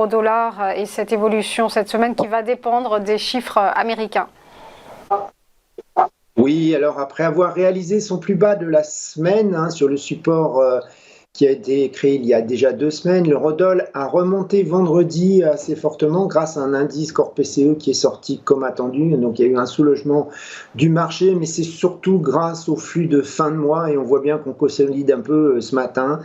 l'euro-dollar et cette évolution cette semaine qui va dépendre des chiffres américains. Oui, alors après avoir réalisé son plus bas de la semaine sur le support qui a été créé il y a déjà 2 semaines, l'eurodoll a remonté vendredi assez fortement grâce à un indice Core PCE qui est sorti comme attendu. Donc il y a eu un soulagement du marché, mais c'est surtout grâce au flux de fin de mois et on voit bien qu'on consolide un peu ce matin.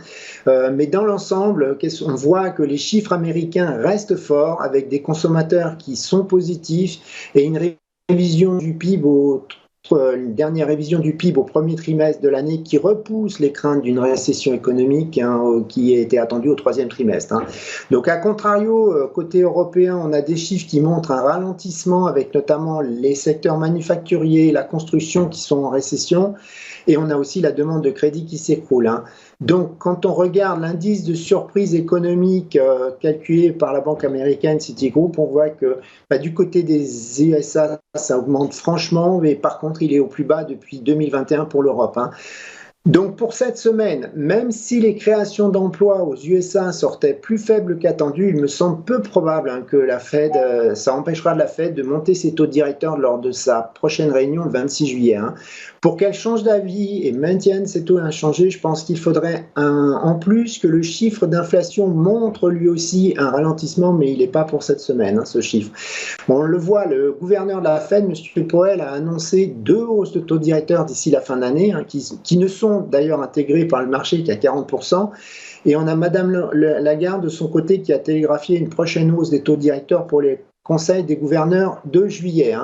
Mais dans l'ensemble, on voit que les chiffres américains restent forts avec des consommateurs qui sont positifs et une révision du PIB une dernière révision du PIB au premier trimestre de l'année qui repousse les craintes d'une récession économique qui était attendue au troisième trimestre. Donc, à contrario, côté européen, on a des chiffres qui montrent un ralentissement avec notamment les secteurs manufacturiers, la construction qui sont en récession, et on a aussi la demande de crédit qui s'écroule. Donc, quand on regarde l'indice de surprise économique calculé par la banque américaine Citigroup, on voit que du côté des USA, ça augmente franchement, mais par contre, il est au plus bas depuis 2021 pour l'Europe. Donc pour cette semaine, même si les créations d'emplois aux USA sortaient plus faibles qu'attendu, il me semble peu probable que la Fed, ça empêchera la Fed de monter ses taux directeurs lors de sa prochaine réunion le 26 juillet. Pour qu'elle change d'avis et maintienne ses taux inchangés, je pense qu'il faudrait en plus que le chiffre d'inflation montre lui aussi un ralentissement, mais il n'est pas pour cette semaine, ce chiffre. Bon, on le voit, le gouverneur de la Fed, M. Powell, a annoncé 2 hausses de taux directeurs d'ici la fin d'année, qui ne sont d'ailleurs intégrés par le marché qui est à 40%. Et on a Mme Lagarde de son côté qui a télégraphié une prochaine hausse des taux directeurs pour les conseils des gouverneurs de juillet.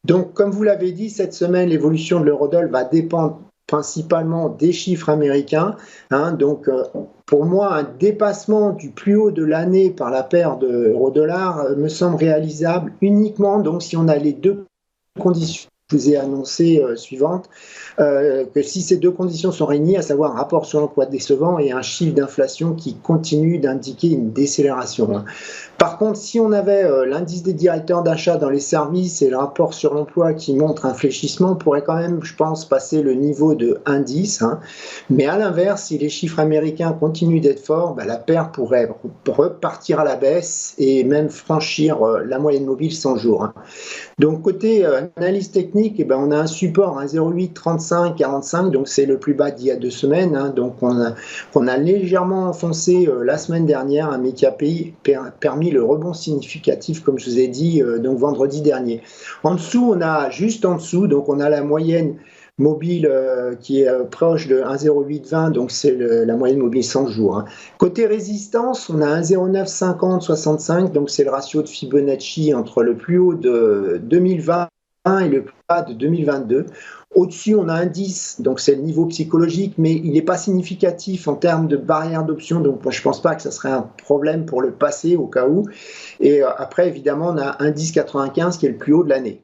Donc, comme vous l'avez dit, cette semaine, l'évolution de l'eurodoll va dépendre principalement des chiffres américains. Donc, pour moi, un dépassement du plus haut de l'année par la paire de euro-dollar me semble réalisable uniquement donc si on a les deux conditions que je vous ai annoncées suivantes, que si ces deux conditions sont réunies, à savoir un rapport sur l'emploi décevant et un chiffre d'inflation qui continue d'indiquer une décélération. Par contre, si on avait l'indice des directeurs d'achat dans les services et le rapport sur l'emploi qui montre un fléchissement, on pourrait quand même, je pense, passer le niveau de indice. Mais à l'inverse, si les chiffres américains continuent d'être forts, la paire pourrait repartir à la baisse et même franchir la moyenne mobile 100 jours. Donc, côté analyse technique, on a un support à 0,83545, donc c'est le plus bas d'il y a 2 semaines. Donc, on a légèrement enfoncé la semaine dernière, mais qui a permis le rebond significatif, comme je vous ai dit, donc vendredi dernier. En dessous, juste en dessous, donc on a la moyenne mobile qui est proche de 1,0820, donc c'est la moyenne mobile 100 jours. Côté résistance, on a 1,095065, donc c'est le ratio de Fibonacci entre le plus haut de 2020 et le plus bas de 2022. Au-dessus, on a un 10, donc c'est le niveau psychologique, mais il n'est pas significatif en termes de barrière d'option, donc moi, je ne pense pas que ça serait un problème pour le passer au cas où. Et après, évidemment, on a un 10,95 qui est le plus haut de l'année.